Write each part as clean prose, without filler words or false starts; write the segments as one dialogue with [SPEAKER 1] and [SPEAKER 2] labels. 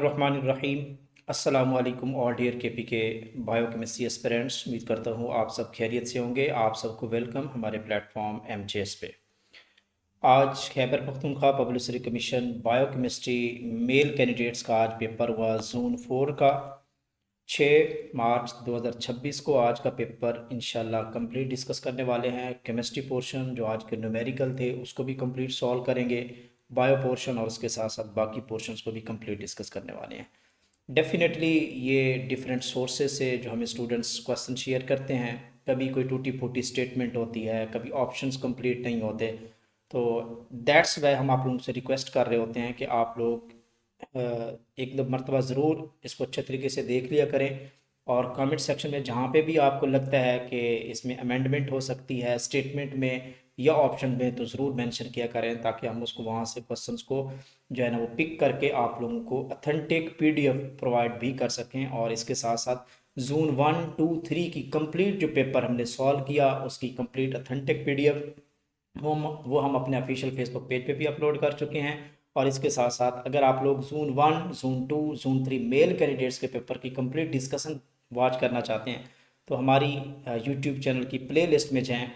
[SPEAKER 1] बिस्मिल्लाहिर्रहमानिर्रहीम। अस्सलामु अलैकुम ऑल डियर केपी के बायोकेमिस्ट्री एस्पिरेंट्स। उम्मीद करता हूँ आप सब खैरियत से होंगे। आप सबको वेलकम हमारे प्लेटफॉर्म एमजेएस पे। आज Khyber Pakhtunkhwa publicity commission biochemistry male candidates का आज पेपर हुआ जोन 4 का 6 मार्च 2026 को। आज का पेपर इंशाल्लाह कंप्लीट डिस्कस करने वाले हैं। केमिस्ट्री पोर्शन जो आज के न्यूमेरिकल थे उसको भी कंप्लीट सॉल्व करेंगे, बायो पोर्शन और उसके साथ साथ बाकी पोर्शंस को भी कंप्लीट डिस्कस करने वाले हैं। डेफिनेटली ये डिफरेंट सोर्सेज से जो हमें स्टूडेंट्स क्वेश्चन शेयर करते हैं, कभी कोई टूटी फूटी स्टेटमेंट होती है, कभी ऑप्शंस कंप्लीट नहीं होते, तो दैट्स वाई हम आप लोगों से रिक्वेस्ट कर रहे होते हैं कि आप लोग एक दो मरतबा ज़रूर इसको अच्छे तरीके से देख लिया करें और कमेंट सेक्शन में जहाँ पे भी आपको लगता है कि इसमें अमेंडमेंट हो सकती है स्टेटमेंट में या ऑप्शन में, तो ज़रूर मेंशन किया करें ताकि हम उसको वहाँ से क्वेश्चंस को जो है ना वो पिक करके आप लोगों को अथेंटिक पीडीएफ प्रोवाइड भी कर सकें। और इसके साथ साथ जोन 1, 2, 3 की कंप्लीट जो पेपर हमने सॉल्व किया उसकी कंप्लीट अथेंटिक पीडीएफ वो हम अपने ऑफिशियल फेसबुक पेज पे भी अपलोड कर चुके हैं। और इसके साथ साथ अगर आप लोग zone 1, zone 2, zone 3 male candidates के पेपर की कंप्लीट डिस्कशन वॉच करना चाहते हैं तो हमारी यूट्यूब चैनल की प्ले लिस्ट में जाएँ।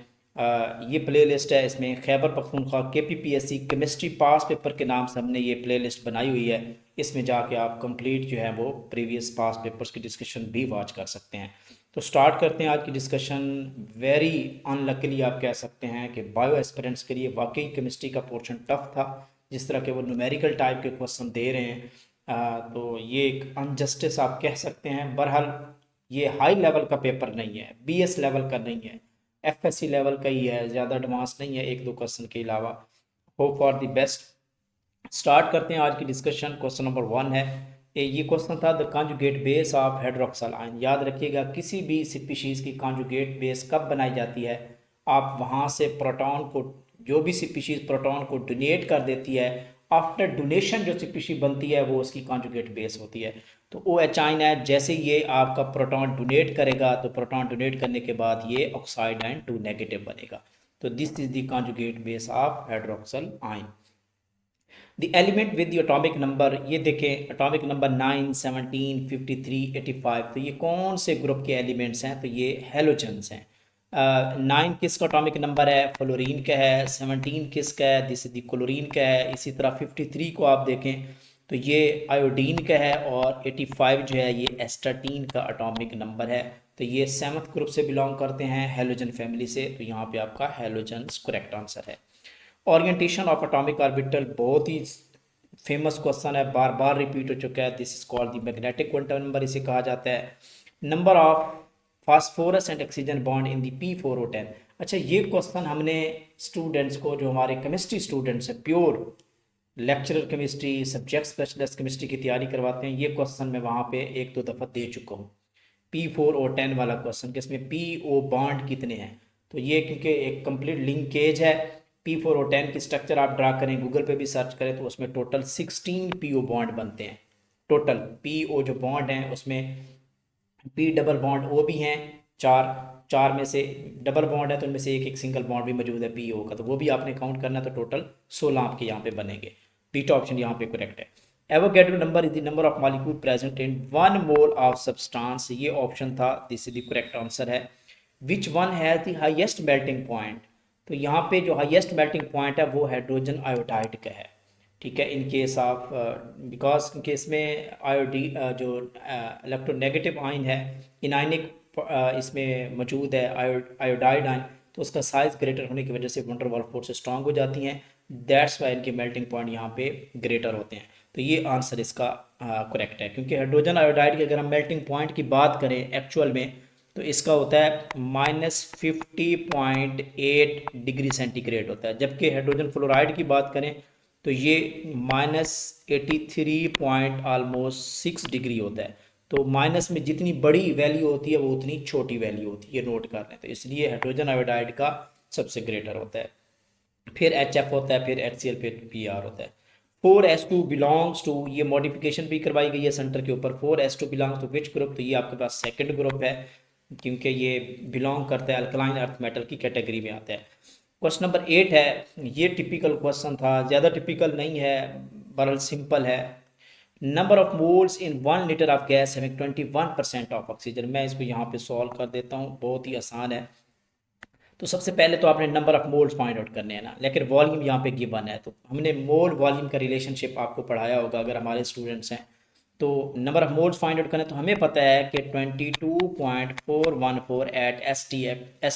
[SPEAKER 1] ये प्ले लिस्ट है, इसमें खैबर पख्तूनख्वा KPPSC केमिस्ट्री पास पेपर के नाम से हमने ये प्ले लिस्ट बनाई हुई है। इसमें जाके आप कंप्लीट जो है वो प्रीवियस पास पेपर्स की डिस्कशन भी वॉच कर सकते हैं। तो स्टार्ट करते हैं आज की डिस्कशन। वेरी अनलकीली आप कह सकते हैं कि बायो एस्पिरेंट्स के लिए वाकई केमिस्ट्री का पोर्शन टफ था, जिस तरह के वो न्यूमेरिकल टाइप के क्वेश्चन दे रहे हैं। तो ये एक अनजस्टिस आप कह सकते हैं। बहरहाल ये हाई लेवल का पेपर नहीं है, BS लेवल का नहीं है, FSC लेवल का ही है, ज़्यादा एडवांस नहीं है एक दो क्वेश्चन के अलावा। Hope for the best. Start करते हैं आज की डिस्कशन। क्वेश्चन नंबर 1 है, ये क्वेश्चन था the conjugate base of hydroxyl ion. याद रखिएगा किसी भी स्पीशीज़ की कॉन्जुगेट बेस कब बनाई जाती है, आप वहाँ से प्रोटॉन को, जो भी स्पीशीज़ प्रोटॉन को डोनेट कर देती है, आफ्टर डोनेशन जो स्पीशीज बनती है वो उसकी कॉन्जुगेट बेस होती है। तो OH आयन है, जैसे ये आपका प्रोटॉन डोनेट करेगा तो प्रोटॉन डोनेट करने के बाद ये ऑक्साइड आयन 2 नेगेटिव बनेगा। तो this is the conjugate base of hydroxyl ion. The element with the atomic number, ये देखें एटॉमिक नंबर 9, 17, 53, 85। तो ये कौन से ग्रुप के एलिमेंट्स हैं, तो ये हेलोजन्स हैं। 9 किसका एटॉमिक नंबर है, फ्लोरीन का है। 17 किसका है, दिस दी क्लोरीन का है। इसी तरह 53 को आप देखें तो ये आयोडीन का है और 85 जो है ये एस्टाटीन का एटॉमिक नंबर है। तो ये 7th ग्रुप से बिलोंग करते हैं, हेलोजन फैमिली से। तो यहाँ पे आपका हेलोजन्स करेक्ट आंसर है। ओरिएंटेशन ऑफ एटॉमिक ऑर्बिटल बहुत ही फेमस क्वेश्चन है, बार बार रिपीट हो चुका है। This is called the magnetic quantum number, इसे कहा जाता है। Number of phosphorus and oxygen bond in the P4O10। अच्छा, ये क्वेश्चन हमने स्टूडेंट्स को, जो हमारे केमिस्ट्री स्टूडेंट्स हैं, pure lecturer chemistry, subject specialist chemistry की तैयारी करवाते हैं, ये क्वेश्चन मैं वहाँ पे एक दो दफ़ा दे चुका हूँ। P4O10 वाला क्वेश्चन कि इसमें PO बॉन्ड कितने हैं। तो ये क्योंकि एक कंप्लीट लिंकेज है, P4O10 की स्ट्रक्चर आप ड्रा करें, गूगल पे भी सर्च करें, तो उसमें टोटल 16 PO बॉन्ड बनते हैं। टोटल PO जो बॉन्ड हैं उसमें P डबल बॉन्ड O भी हैं, चार चार में से डबल बॉन्ड है तो उनमें से एक एक सिंगल बॉन्ड भी मौजूद है PO का, तो वो भी आपने काउंट करना है। तो टोटल 16 आपके यहाँ पे बनेंगे। बीटा ऑप्शन यहाँ पे करेक्ट है। Avogadro number is the number of molecule present in 1 mole of substance, ये ऑप्शन था, this is the correct answer है। Which one has the highest melting point, तो यहाँ पे जो हाईएस्ट मेल्टिंग पॉइंट है वो हाइड्रोजन आयोडाइड का है। ठीक है, इन केस ऑफ बिकॉज इनके इसमें आयोडी जो इलेक्ट्रोनेगेटिव आयन है, इनाइनिक इसमें मौजूद है आयोडाइड आयन, तो उसका साइज ग्रेटर होने की वजह से वंडर वाल फोर्स स्ट्रांग हो जाती हैं। दैट्स वाई इनके मेल्टिंग पॉइंट यहाँ पे ग्रेटर होते हैं। तो ये आंसर इसका करेक्ट है, क्योंकि हाइड्रोजन आयोडाइड की अगर हम मेल्टिंग पॉइंट की बात करें एक्चुअल में, तो इसका होता है -50.8 डिग्री सेंटीग्रेड होता है, जबकि हाइड्रोजन फ्लोराइड की बात करें तो ये -83 पॉइंट ऑलमोस्ट 6 डिग्री होता है। तो माइनस में जितनी बड़ी वैल्यू होती है वो उतनी छोटी वैल्यू होती है, ये नोट कर लें। तो इसलिए हाइड्रोजन आयोडाइड का सबसे ग्रेटर होता है, फिर HF होता है, फिर HCl, फिर Br होता है। 4s2 बिलोंग्स टू, ये मॉडिफिकेशन भी करवाई गई है सेंटर के ऊपर। 4s2 belongs to which group, तो ये आपके पास सेकंड ग्रुप है, क्योंकि ये बिलोंग करता है अल्कलाइन अर्थ मेटल की कैटेगरी में आता है। क्वेश्चन नंबर 8 है, ये टिपिकल क्वेश्चन था, ज़्यादा टिपिकल नहीं है, बरल सिंपल है। Number of moles in 1 litre of gas having 21% of oxygen. मैं इसको यहाँ पे सॉल्व कर देता हूँ, बहुत ही आसान है। तो सबसे पहले तो आपने number of moles find out करने हैं ना, लेकिन वॉल्यूम यहाँ पे गिवन है, तो हमने मोल वॉल्यूम का रिलेशनशिप आपको पढ़ाया होगा अगर हमारे स्टूडेंट्स हैं। तो number of moles find out करें तो हमें पता है कि 22.414 एट एस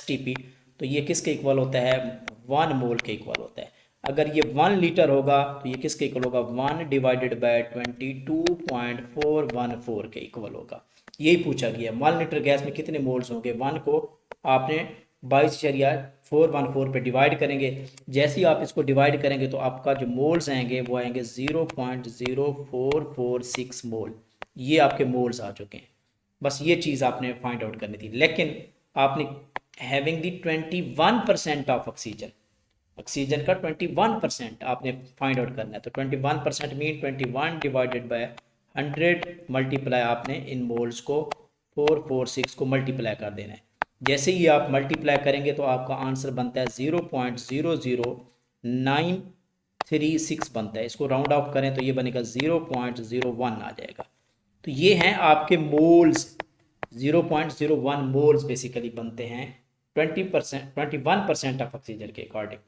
[SPEAKER 1] टी पी, तो ये किसके इक्वल होता है, 1 मोल के इक्वल होता है। अगर ये 1 लीटर होगा तो ये किसके इक्वल होगा, 1/22.414 के इक्वल होगा। यही पूछा गया, 1 लीटर गैस में कितने मोल्स होंगे, 1 को आपने 22.414 पे डिवाइड करेंगे। जैसे ही आप इसको डिवाइड करेंगे तो आपका जो मोल्स आएंगे वो आएंगे 0.0446 मोल। ये आपके मोल्स आ चुके हैं। बस ये चीज़ आपने फाइंड आउट करनी थी, लेकिन आपने having the 21% of oxygen, oxygen का 21% आपने फाइंड आउट करना है। तो 21% मीन 21 डिवाइडेड बाय 100 मल्टीप्लाई आपने इन मोल्स को 446 को मल्टीप्लाई कर देना है। जैसे ही आप मल्टीप्लाई करेंगे तो आपका आंसर बनता है 0.00936 बनता है। इसको राउंड ऑफ करें तो ये बनेगा 0.01 आ जाएगा। तो ये हैं आपके मोल्स, 0.01 मोल्स बेसिकली बनते हैं 21% ऑफ ऑक्सीजन के अकॉर्डिंग।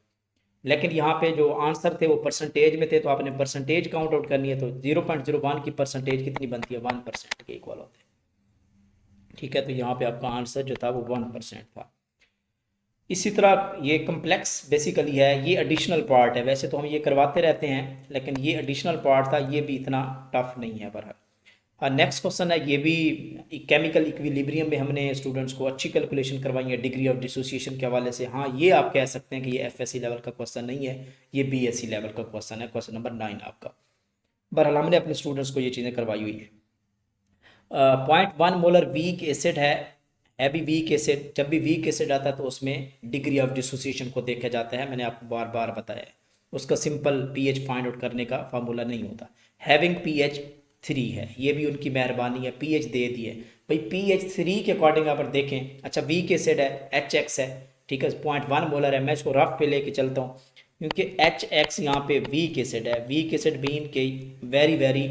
[SPEAKER 1] लेकिन यहाँ पे जो आंसर थे वो परसेंटेज में थे, तो आपने परसेंटेज काउंट आउट करनी है। तो 0.01 की परसेंटेज कितनी बनती है, 1% के इक्वल होते हैं। ठीक है, तो यहाँ पे आपका आंसर जो था वो 1% था। इसी तरह ये कम्प्लेक्स बेसिकली है, ये एडिशनल पार्ट है। वैसे तो हम ये करवाते रहते हैं, लेकिन ये एडिशनल पार्ट था, ये भी इतना टफ नहीं है। बहरहाल नेक्स्ट क्वेश्चन है, ये भी केमिकल इक्विलिब्रियम में हमने स्टूडेंट्स को अच्छी कैलकुलेशन करवाई है डिग्री ऑफ डिसोसिएशन के हवाले से। हाँ, ये आप कह सकते हैं कि ये एफएससी लेवल का क्वेश्चन नहीं है, ये बीएससी लेवल का क्वेश्चन है, क्वेश्चन नंबर 9 आपका। बहरहाल हमने अपने स्टूडेंट्स को ये चीज़ें करवाई हुई है। 0.1 मोलर वीक एसिड है भी वीक एसिड। जब भी वीक एसिड आता है तो उसमें डिग्री ऑफ डिसोसिएशन को देखा जाता है, मैंने आपको बार बार बताया है। उसका सिंपल पीएच फाइंड आउट करने का फार्मूला नहीं होता। हैविंग पीएच 3 है, ये भी उनकी मेहरबानी है, पीएच दे दी है भाई। पीएच 3 के अकॉर्डिंग अगर देखें, अच्छा वीक एसिड है, HX है, ठीक है, 0.1 मोलर है। मैं इसको रफ पे लेके चलता हूँ क्योंकि HX यहाँ पे वीक एसिड है। वीक एसिड बीन के वेरी वेरी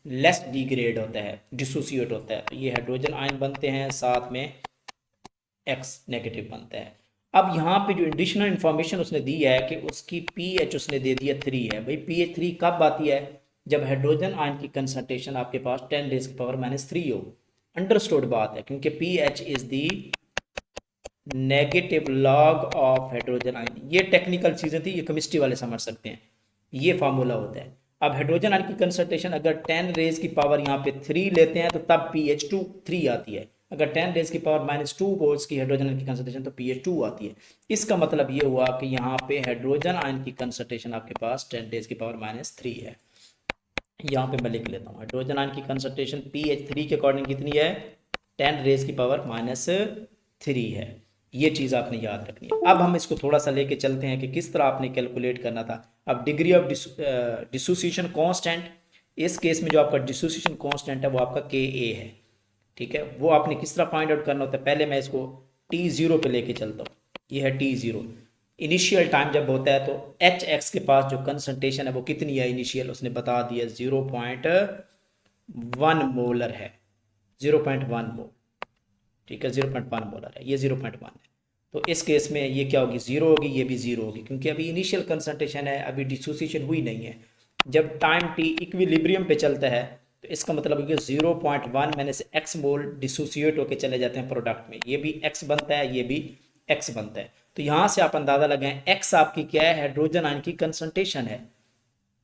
[SPEAKER 1] लेस डिग्रेड होता है, डिसोसिएट होता है। तो ये हाइड्रोजन आयन बनते हैं, साथ में X नेगेटिव बनता है। अब यहाँ पे जो एडिशनल इंफॉर्मेशन उसने दी है कि उसकी पीएच उसने दे दिया 3 है। भाई पीएच 3 कब आती है, जब हाइड्रोजन आयन की कंसंट्रेशन आपके पास 10⁻³ हो। अंडरस्टूड बात है, क्योंकि pH is the negative log of hydrogen ion. ये टेक्निकल चीज़ें थी, ये केमिस्ट्री वाले समझ सकते हैं, ये फार्मूला होता है। अब हाइड्रोजन आयन की कंसंट्रेशन अगर 10⁻³ यहाँ पे 3 लेते हैं तो तब pH 3 आती है। अगर 10⁻⁻2 वोल्ट्स की हाइड्रोजन आयन की कंसंट्रेशन तो pH 2 आती है। इसका मतलब ये हुआ कि यहाँ पे हाइड्रोजन आयन की कंसंट्रेशन आपके पास 10⁻³ है। यहाँ पे मैं लिख लेता हूँ, हाइड्रोजन आयन की कंसंट्रेशन pH 3 के अकॉर्डिंग कितनी है, 10⁻³ है। ये चीज़ आपने याद रखनी है। अब हम इसको थोड़ा सा लेके चलते हैं कि किस तरह आपने कैलकुलेट करना था। अब डिग्री ऑफ डिसोसिएशन कांस्टेंट, इस केस में जो आपका डिसोसिएशन कांस्टेंट है वो आपका Ka है, ठीक है। वो आपने किस तरह फाइंड आउट करना होता है, पहले मैं इसको T0 पे लेके चलता हूँ। ये है T0, इनिशियल टाइम जब होता है तो HX के पास जो कंसंट्रेशन है वो कितनी है इनिशियल, उसने बता दिया 0.1 मोलर है, 0.1 मोल, ठीक है, 0.1 मोलर है, ये 0.1 है। तो इस केस में ये क्या होगी, 0 होगी, ये भी 0 होगी, क्योंकि अभी इनिशियल कंसंट्रेशन है, अभी डिसोसिएशन हुई नहीं है। जब टाइम T इक्विलिब्रियम पे चलता है तो इसका मतलब है कि 0.1 मैंने से x मोल डिसोसिएट होकर चले जाते हैं प्रोडक्ट में, ये भी x बनता है, ये भी x बनता है। तो यहाँ से आप अंदाज़ा लगाएं x आपकी क्या है, हाइड्रोजन आयन की कंसंट्रेशन है,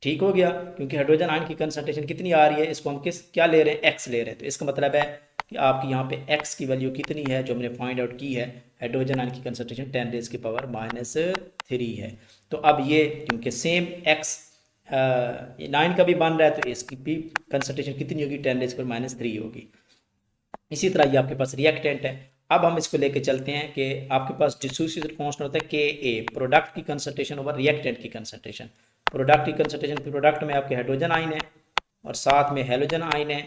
[SPEAKER 1] ठीक हो गया। क्योंकि हाइड्रोजन आयन की कंसंट्रेशन कितनी आ रही है, इसको हम किस क्या ले रहे हैं, x ले रहे हैं। तो इसका मतलब है कि आपकी यहाँ पे x की वैल्यू कितनी है जो हमने फाइंड आउट की है, हाइड्रोजन आयन की कंसंट्रेशन 10⁻³ है। तो अब ये क्योंकि सेम x 9 का भी बन रहा है तो इसकी भी कंसंट्रेशन कितनी होगी, 10⁻³ होगी। इसी तरह ये आपके पास रिएक्टेंट है। अब हम इसको लेके चलते हैं कि आपके पास डिसोसिएशन कांस्टेंट होता है Ka, प्रोडक्ट की कंसंट्रेशन ओवर रिएक्टेंट की कंसंट्रेशन। प्रोडक्ट की कंसंट्रेशन, प्रोडक्ट में आपके हाइड्रोजन आयन है और साथ में हेलोजन आयन है,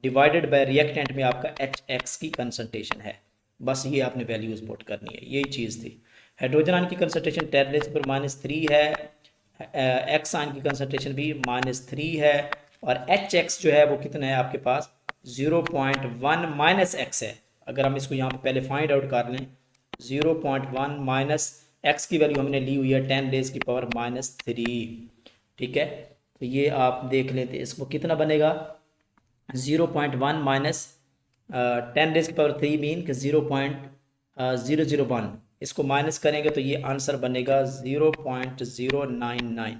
[SPEAKER 1] डिवाइडेड बाय रिएक्टेंट में आपका HX की कंसंट्रेशन है। बस ये आपने वैल्यूज पुट करनी है, यही चीज़ थी। हाइड्रोजन आयन की कंसंट्रेशन 10⁻³ है, X आयन की कंसंट्रेशन भी -3 है, और एच एक्स जो है वो कितना है आपके पास 0.1 माइनस एक्स है। अगर हम इसको यहाँ पे पहले फाइंड आउट कर लें 0.1 माइनस एक्स की वैल्यू हमने ली हुई है 10 रेज़ की पावर -3। ठीक है, तो ये आप देख लेते इसको कितना बनेगा 0.1 माइनस 10 रेज़ की पावर 3 मीन कि 0.001, इसको माइनस करेंगे तो ये आंसर बनेगा 0.099।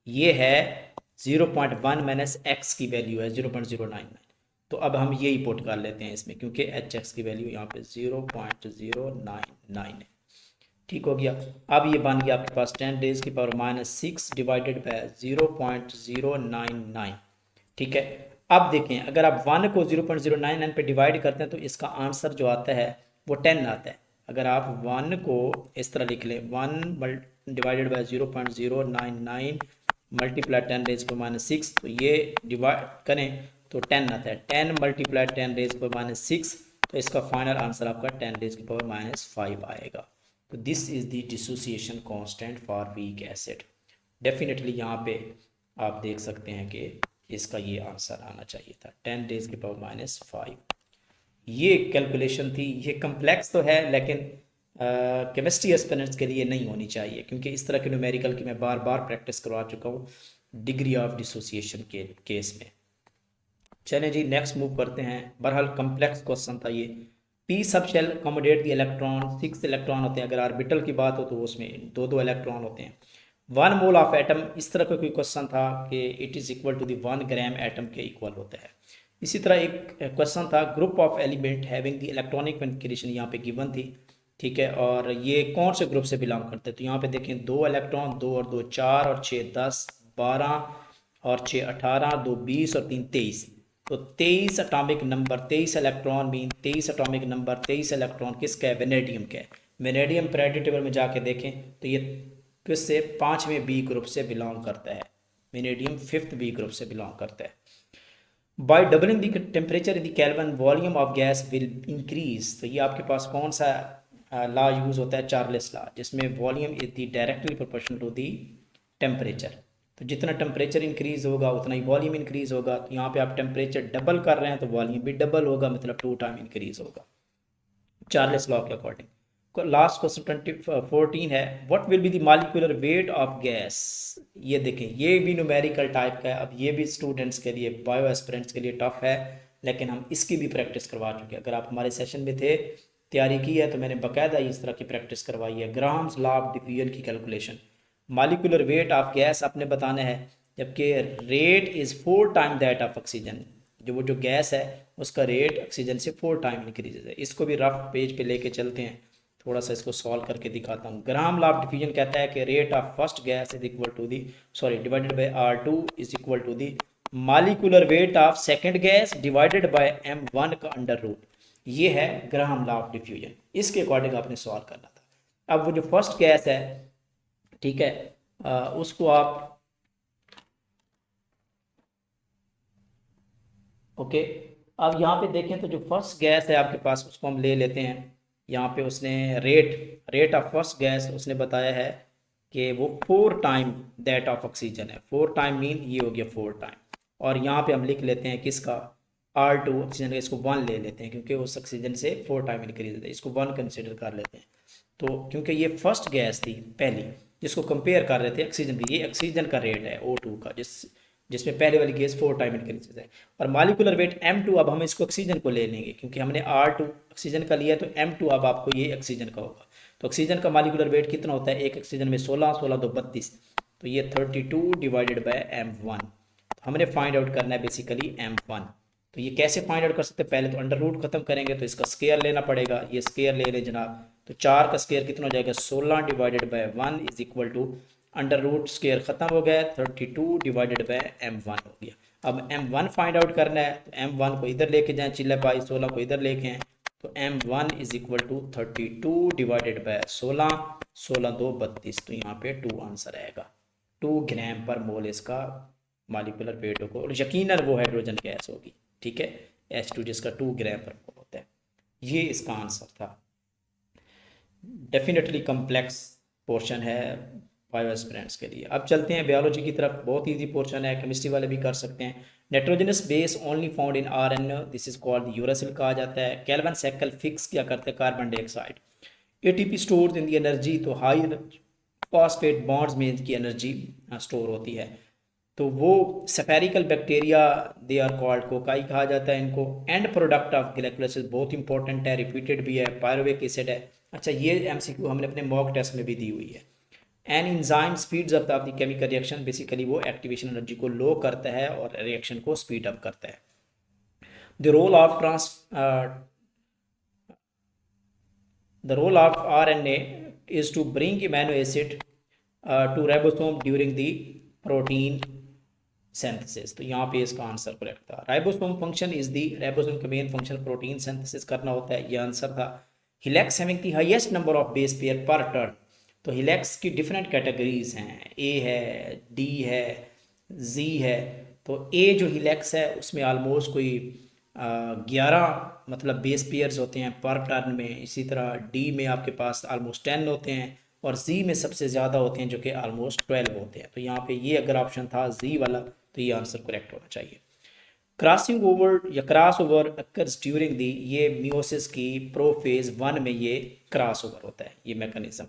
[SPEAKER 1] ये है 0.1 माइनस एक्स की वैल्यू है 0.099। तो अब हम यही पुट कर लेते हैं इसमें, क्योंकि एच एक्स की वैल्यू यहाँ पे 0.099 है। ठीक हो गया। अब ये बन गया आपके पास 10 रेज़ की पावर -6 डिवाइडेड बाय 0.099। ठीक है, अब देखें अगर आप 1 को 0.099 पे डिवाइड करते हैं तो इसका आंसर जो आता है वो 10 आता है। अगर आप 1 को इस तरह लिख लें 1 डिवाइडेड बाय 0.099 मल्टीप्लाई 10 रेज़ पर -6, तो ये डिवाइड करें तो 10 आता है। 10 मल्टीप्लाई 10 रेज़ पर -6, तो इसका फाइनल आंसर आपका 10 रेज़ की पावर -5 आएगा। तो this is the dissociation constant for weak acid. Definitely यहाँ पे आप देख सकते हैं कि इसका ये आंसर आना चाहिए था 10 रेज़ की पावर -5। ये कैलकुलेशन थी, ये कम्प्लेक्स तो है लेकिन केमिस्ट्री एस्पिरेंट्स के लिए नहीं होनी चाहिए, क्योंकि इस तरह के न्यूमेरिकल की मैं बार बार प्रैक्टिस करवा चुका हूँ डिग्री ऑफ डिसोसिएशन के केस में। चलें जी, नेक्स्ट मूव करते हैं। बहरहाल कम्प्लेक्स क्वेश्चन था ये। P sub shell accommodate the electron, 6 electron होते हैं। अगर ऑर्बिटल की बात हो तो उसमें दो दो इलेक्ट्रॉन होते हैं। 1 मोल ऑफ एटम, इस तरह का कोई क्वेश्चन था कि it is equal to the 1 gram atom के इक्वल होता है। इसी तरह एक क्वेश्चन था group of element having the electronic configuration, यहाँ पे गिवन थी। ठीक है, और ये कौन से ग्रुप से बिलोंग करते हैं, तो यहाँ पे देखें 2 इलेक्ट्रॉन, 2 और 2 4 और 6 10 12 और 6 18, 2 20 और 3 23। तो 23 atomic number, 23 electron mean 23 atomic number, 23 electron किसका है, वेनेडियम का है। वेनेडियम पीरियोडिक टेबल में जाके देखें तो ये किससे 5वें बी ग्रुप से बिलोंग करता है। वेनेडियम 5th बी ग्रुप से बिलोंग करता है। By doubling the temperature in the Kelvin volume of gas will increase. तो ये आपके पास कौन सा लॉ यूज होता है, चार्ल्स लॉ, जिसमें volume is the directly proportional to the temperature. तो जितना टेम्परेचर इंक्रीज होगा उतना ही वॉल्यूम इंक्रीज होगा। तो यहाँ पे आप टेम्परेचर डबल कर रहे हैं तो वॉल्यूम भी डबल होगा, मतलब 2 टाइम इंक्रीज होगा चार्ल्स लॉ के अकॉर्डिंग। लास्ट क्वेश्चन 14 है, what will be the molecular weight of gas. ये देखें, ये भी न्यूमेरिकल टाइप का है। अब ये भी स्टूडेंट्स के लिए, बायो एस्पिरेंट्स के लिए टफ है, लेकिन हम इसकी भी प्रैक्टिस करवा चुके हैं। अगर आप हमारे सेशन में थे, तैयारी की है, तो मैंने बाकायदा इस तरह की प्रैक्टिस करवाई है। ग्राम्स लॉ ऑफ डिफ्यूजन की calculation, molecular weight of gas आपने बताना है, जबकि rate is 4 time that of oxygen. जो गैस है उसका रेट ऑक्सीजन से 4 टाइम इंक्रीज है। इसको भी रफ पेज पे लेके चलते हैं, थोड़ा सा इसको सॉल्व करके दिखाता हूँ। ग्राम लॉ ऑफ डिफ्यूजन कहता है कि rate of first gas is equal to the divided by R2 is equal to the molecular weight of second gas divided by m1 का अंडर रूट। ये है ग्राम लॉ ऑफ डिफ्यूजन, इसके according आपने solve करना था। अब वो जो फर्स्ट गैस है, ठीक है, उसको आप ओके। अब यहाँ पे देखें तो जो फर्स्ट गैस है आपके पास, उसको हम ले लेते हैं। यहाँ पे उसने रेट ऑफ फर्स्ट गैस उसने बताया है कि वो 4 टाइम दैट ऑफ ऑक्सीजन है। 4 टाइम मीन ये हो गया 4 टाइम। और यहाँ पे हम लिख लेते हैं किसका, R2 ऑक्सीजन का, इसको 1 ले लेते हैं क्योंकि उस ऑक्सीजन से 4 टाइम इंक्रीज होता है, इसको 1 कंसिडर कर लेते हैं। तो क्योंकि ये फर्स्ट गैस थी पहली जिसको कंपेयर कर रहे थे ऑक्सीजन की, ये ऑक्सीजन का रेट है O2 का, जिसमें पहले वाली गैस 4 टाइम इंक्रीज है। और मॉलिक्यूलर वेट M2, अब हम इसको ऑक्सीजन को ले लेंगे क्योंकि हमने R2 ऑक्सीजन का लिया, तो M2 अब आपको ये ऑक्सीजन का होगा। तो ऑक्सीजन का मॉलिक्यूलर वेट कितना होता है, एक ऑक्सीजन में 16, 16 2 32, तो ये 32 डिवाइडेड बाय M1। तो हमने फाइंड आउट करना है बेसिकली M1। तो ये कैसे फाइंड आउट कर सकते हैं, पहले तो अंडर रूट खत्म करेंगे, तो इसका स्केयर लेना पड़ेगा। ये स्केयर ले लें जनाब, तो 4 का स्केयर कितना हो जाएगा, 16 divided by 1 is equal to under root square खत्म हो गया, 32 डिवाइडेड बाय M1 हो गया। अब M1 फाइंड आउट करना है, तो M1 को इधर लेके जाएं, चिल्ला पाई 16 को इधर लेके आए, तो M1 is equal to 32 divided by 16, 16 2 32, तो यहाँ पे 2 आंसर आएगा। 2 ग्राम पर मोल इसका मॉलिक्यूलर वेट होगा, और यकीनन वो हाइड्रोजन गैस होगी। ठीक है, H2 जिसका 2 ग्राम पर मोल होता है। ये इसका आंसर था। डेफिनेटली कम्प्लेक्स पोर्शन है बायो एस्पिरेंट्स के लिए। अब चलते हैं बायोलॉजी की तरफ। बहुत ईजी पोर्शन है, केमिस्ट्री वाले भी कर सकते हैं। Nitrogenous base only found in RNA, this is called uracil कहा जाता है। कैल्विन साइकिल फिक्स क्या करते हैं carbon dioxide. ATP store in the energy, तो हाई फॉस्फेट बॉन्ड्स में इनकी एनर्जी स्टोर होती है। तो वो spherical bacteria they are called, cocci कहा जाता है इनको। एंड प्रोडक्ट ऑफ ग्लाइकोलाइसिस बहुत इंपॉर्टेंट है, रिपीटेड भी है, पायरुवेक एसिड है। अच्छा ये MCQ हमने अपने मॉक टेस्ट में भी दी हुई है। An enzyme speeds up the chemical reaction, basically वो एक्टिवेशन एनर्जी को लो करता है और रिएक्शन को स्पीड अप करता है। The role of the role of RNA is to bring amino acid to ribosome during the protein synthesis। तो यहाँ पे इसका आंसर करेक्ट था। Ribosome function is the, ribosome का मेन फंक्शन प्रोटीन सिंथेसिस करना होता है, ये आंसर था। Helix having the highest number of base pair per turn, तो हिलेक्स की डिफरेंट कैटेगरीज हैं, ए है, डी है, जी है। तो ए जो हिलेक्स है उसमें ऑलमोस्ट कोई 11 मतलब बेस पेयर्स होते हैं पर टर्न में। इसी तरह डी में आपके पास ऑलमोस्ट 10 होते हैं और जी में सबसे ज़्यादा होते हैं जो कि ऑलमोस्ट 12 होते हैं। तो यहाँ पे ये अगर ऑप्शन था जी वाला तो ये आंसर करेक्ट होना चाहिए। क्रॉसिंग ओवर या cross over occurs during the, ये मियोसिस की प्रोफेज 1 में ये क्रॉस ओवर होता है, ये मैकेनिज्म।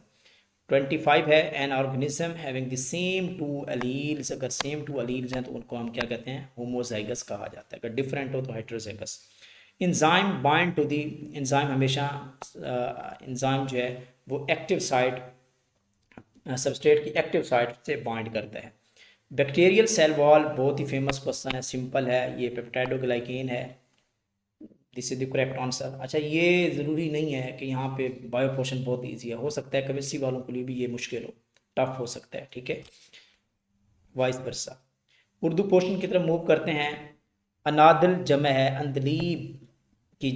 [SPEAKER 1] 25 है an organism having the same to alleles, अगर सेम टू अलील्स हैं तो उनको हम क्या कहते हैं, होमोजाइगस कहा जाता है। अगर डिफरेंट हो तो heterozygous. Enzyme bind to the, enzyme हमेशा इंजाइम जो है वो एक्टिव साइट, सबस्ट्रेट की एक्टिव साइट से बाइंड करता है। बैक्टीरियल सेल वॉल बहुत ही फेमस क्वेश्चन है, सिंपल है, ये पेप्टाइडोग्लाइकेन है, this is the correct answer. अच्छा ये ज़रूरी नहीं है कि यहाँ पे बायो पोर्शन बहुत ईजी है, हो सकता है केमिस्ट्री वालों के लिए भी ये मुश्किल हो, टफ हो सकता है, ठीक है, वाइस वर्सा। उर्दू पोर्शन की तरफ मूव करते हैं। अनादिल जम है अंदलीब की,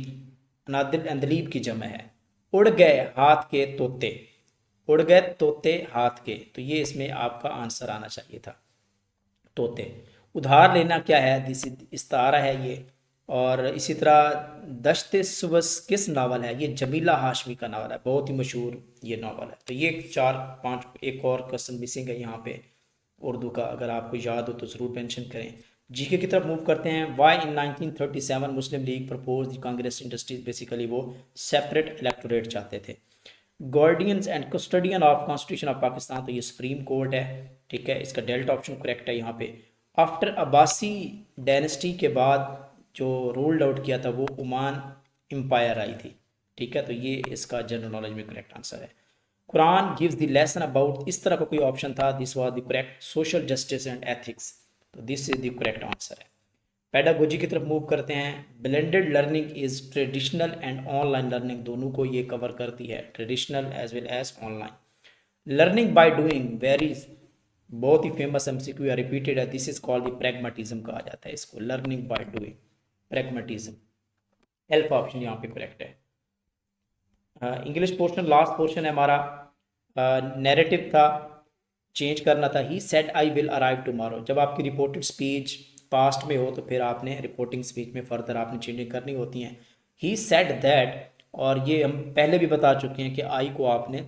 [SPEAKER 1] अनादिल अंदलीब की जम है। उड़ गए हाथ के तोते, उड़ गए तोते हाथ के, तो ये इसमें आपका आंसर आना चाहिए था, तोते। उधार लेना क्या है, दिस इस्तारा है ये। और इसी तरह दश्त सुबस किस नावल है, ये जमीला हाशमी का नावल है, बहुत ही मशहूर ये नावल है। तो ये 4-5, एक और क्वेश्चन मिसिंग है यहाँ पे उर्दू का, अगर आपको याद हो तो ज़रूर मेंशन करें। जीके की तरफ मूव करते हैं। Why in 1937 Muslim League propose the Congress industries, basically वो सेपरेट इलेक्टोरेट चाहते थे। Guardians and custodian of constitution of Pakistan, तो ये सुप्रीम कोर्ट है, ठीक है, इसका डेल्टा ऑप्शन करेक्ट है यहाँ पे। आफ्टर अब्बासी डायनेस्टी के बाद जो रूल्ड आउट किया था वो ओमान एम्पायर आई थी, ठीक है, तो ये इसका जनरल नॉलेज में करेक्ट आंसर है। Quran gives the lesson about, इस तरह का कोई ऑप्शन था, this was the correct, social justice and ethics, तो this is the correct answer है। पेडागोजी की तरफ मूव करते हैं। Blended learning is traditional and online learning, दोनों को ये कवर करती है, traditional as well as online. Learning by doing varies, बहुत ही फेमस MCQ या रिपीटेड है, this is called the pragmatism कहा जाता है इसको, learning by doing, pragmatism. Alpha option यहाँ पे करेक्ट है। इंग्लिश पोर्शन लास्ट पोर्शन है हमारा, नैरेटिव था, चेंज करना था। He said I will arrive tomorrow, जब आपकी रिपोर्टेड स्पीच पास्ट में हो तो फिर आपने रिपोर्टिंग स्पीच में फर्दर आपने चेंजिंग करनी होती हैं। ही सेड दैट, और ये हम पहले भी बता चुके हैं कि आई को आपने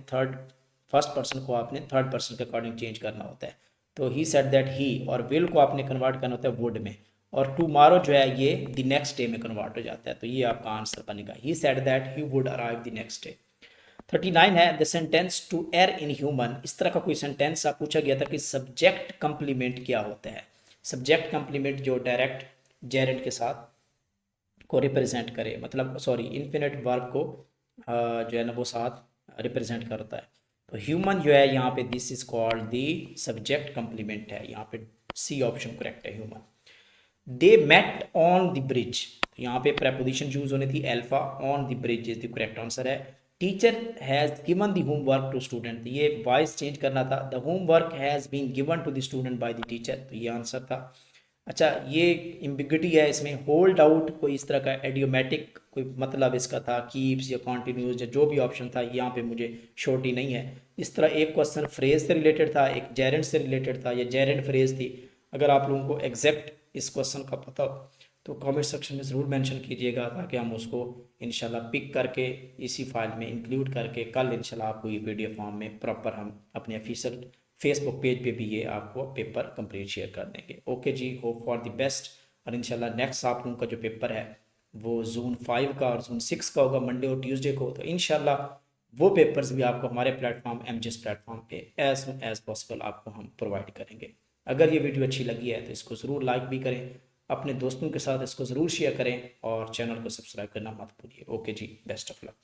[SPEAKER 1] फर्स्ट पर्सन को आपने थर्ड पर्सन के अकॉर्डिंग चेंज करना होता है। तो ही सेड दैट ही, और विल को आपने कन्वर्ट करना होता है वुड में, और टुमारो जो है ये द नेक्स्ट डे में कन्वर्ट हो जाता है, तो ये आपका आंसर बनेगा। He said that he would arrive the next day. 39 है द सेंटेंस टू एर इन ह्यूमन, इस तरह का कोई सेंटेंस आप पूछा गया था कि सब्जेक्ट कंप्लीमेंट क्या होता है। सब्जेक्ट कंप्लीमेंट जो डायरेक्ट जेरेंट के साथ को रिप्रेजेंट करे, मतलब सॉरी इन्फिनिट वर्ब को जो है ना वो साथ रिप्रेजेंट करता है। तो ह्यूमन जो है यहाँ पे this is called the subject complement है, यहाँ पे सी ऑप्शन करेक्ट है, human. They met on the bridge, यहाँ पे प्रेपोजिशन यूज होनी थी alpha, on the bridge is the correct answer है। Teacher has given the homework to student, ये वॉइस चेंज करना था, the homework has been given to the student by the teacher, तो ये आंसर था। अच्छा ये एम्बिग्युइटी है इसमें, होल्ड आउट कोई इस तरह का एडियोमेटिक कोई मतलब इसका था, कीप्स या कॉन्टिन्यूज या जो भी ऑप्शन था, यहाँ पे मुझे श्योरिटी नहीं है। इस तरह एक क्वेश्चन फ्रेज से रिलेटेड था, एक जेरेंट से रिलेटेड था, या जेरेंट फ्रेज थी। अगर आप लोगों को एग्जैक्ट इस क्वेश्चन का पता हो तो कमेंट सेक्शन में ज़रूर मेंशन कीजिएगा, ताकि हम उसको इंशाल्लाह पिक करके इसी फाइल में इंक्लूड करके कल इंशाल्लाह आपको ये PDF फॉर्म में प्रॉपर हम अपने ऑफिशियल फेसबुक पेज पे भी ये आपको पेपर कंप्लीट शेयर कर देंगे। Okay ji, hope for the best. और इंशाल्लाह नेक्स्ट आप लोगों का जो पेपर है वो ज़ोन 5 का और ज़ोन 6 का होगा, मंडे और ट्यूसडे को। तो इंशाल्लाह वो पेपर्स भी आपको हमारे प्लेटफॉर्म एमजीएस प्लेटफॉर्म पे एज सुन एज पॉसिबल आपको हम प्रोवाइड करेंगे। अगर ये वीडियो अच्छी लगी है तो इसको ज़रूर लाइक भी करें, अपने दोस्तों के साथ इसको ज़रूर शेयर करें और चैनल को सब्सक्राइब करना मत भूलिए। Okay ji, best of luck.